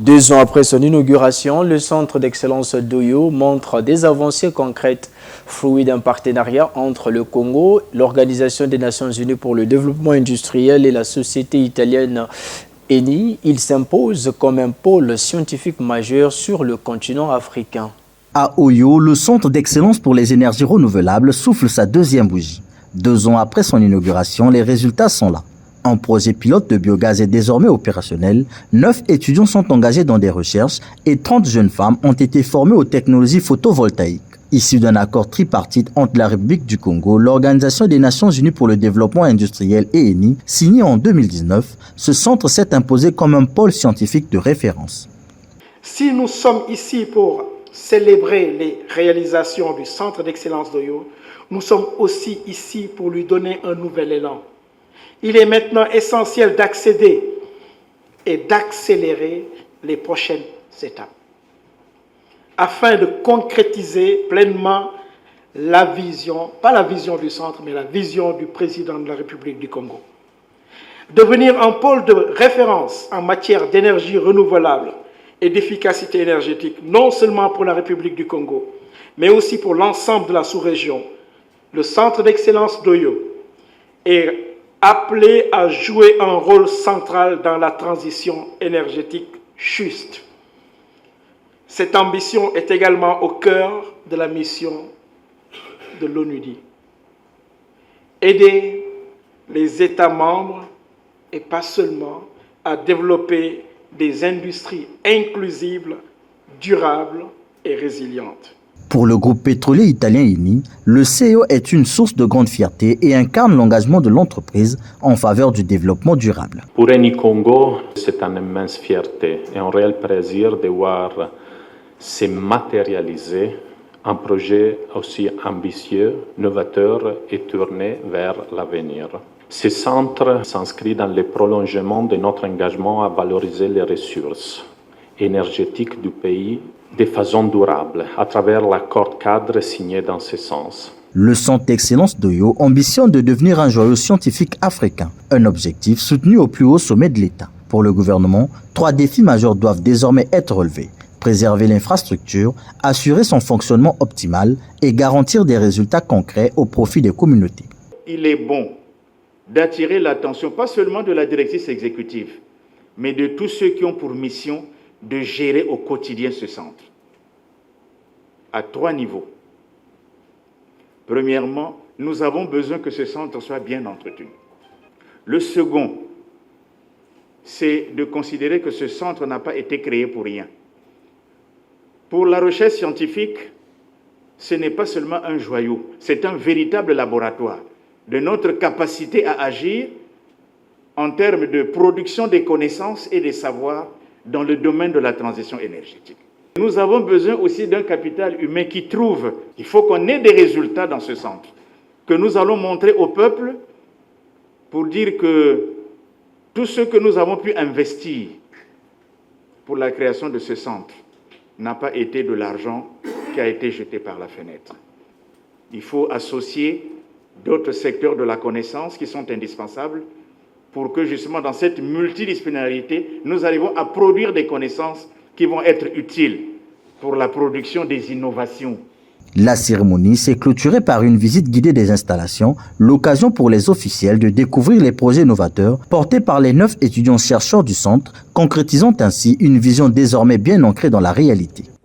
2 ans après son inauguration, le centre d'excellence d'Oyo montre des avancées concrètes, fruit d'un partenariat entre le Congo, l'Organisation des Nations Unies pour le développement industriel et la société italienne Eni. Il s'impose comme un pôle scientifique majeur sur le continent africain. À Oyo, le centre d'excellence pour les énergies renouvelables souffle sa deuxième bougie. 2 ans après son inauguration, les résultats sont là. Un projet pilote de biogaz est désormais opérationnel. 9 étudiants sont engagés dans des recherches et 30 jeunes femmes ont été formées aux technologies photovoltaïques. Issu d'un accord tripartite entre la République du Congo, l'Organisation des Nations Unies pour le développement industriel et Eni, signé en 2019, ce centre s'est imposé comme un pôle scientifique de référence. Si nous sommes ici pour célébrer les réalisations du centre d'excellence d'Oyo, nous sommes aussi ici pour lui donner un nouvel élan. Il est maintenant essentiel d'accéder et d'accélérer les prochaines étapes afin de concrétiser pleinement la vision, pas la vision du centre, mais la vision du président de la République du Congo. Devenir un pôle de référence en matière d'énergie renouvelable et d'efficacité énergétique, non seulement pour la République du Congo, mais aussi pour l'ensemble de la sous-région. Le centre d'excellence d'Oyo est appelé à jouer un rôle central dans la transition énergétique juste. Cette ambition est également au cœur de la mission de l'ONUDI. Aider les États membres et pas seulement à développer des industries inclusives, durables et résilientes. Pour le groupe pétrolier italien Eni, le CEO est une source de grande fierté et incarne l'engagement de l'entreprise en faveur du développement durable. Pour Eni Congo, c'est une immense fierté et un réel plaisir de voir se matérialiser un projet aussi ambitieux, novateur et tourné vers l'avenir. Ce centre s'inscrit dans le prolongement de notre engagement à valoriser les ressources énergétiques du pays de façon durable, à travers l'accord cadre signé dans ce sens. Le centre d'excellence d'Oyo ambitionne de devenir un joyau scientifique africain, un objectif soutenu au plus haut sommet de l'État. Pour le gouvernement, 3 défis majeurs doivent désormais être relevés. Préserver l'infrastructure, assurer son fonctionnement optimal et garantir des résultats concrets au profit des communautés. Il est bon d'attirer l'attention, pas seulement de la directrice exécutive, mais de tous ceux qui ont pour mission de gérer au quotidien ce centre, à 3 niveaux. Premièrement, nous avons besoin que ce centre soit bien entretenu. Le second, c'est de considérer que ce centre n'a pas été créé pour rien. Pour la recherche scientifique, ce n'est pas seulement un joyau, c'est un véritable laboratoire de notre capacité à agir en termes de production des connaissances et des savoirs dans le domaine de la transition énergétique. Nous avons besoin aussi d'un capital humain qui trouve. Il faut qu'on ait des résultats dans ce centre, que nous allons montrer au peuple pour dire que tout ce que nous avons pu investir pour la création de ce centre n'a pas été de l'argent qui a été jeté par la fenêtre. Il faut associer d'autres secteurs de la connaissance qui sont indispensables pour que justement dans cette multidisciplinarité, nous arrivons à produire des connaissances qui vont être utiles pour la production des innovations. La cérémonie s'est clôturée par une visite guidée des installations, l'occasion pour les officiels de découvrir les projets novateurs portés par les 9 étudiants chercheurs du centre, concrétisant ainsi une vision désormais bien ancrée dans la réalité.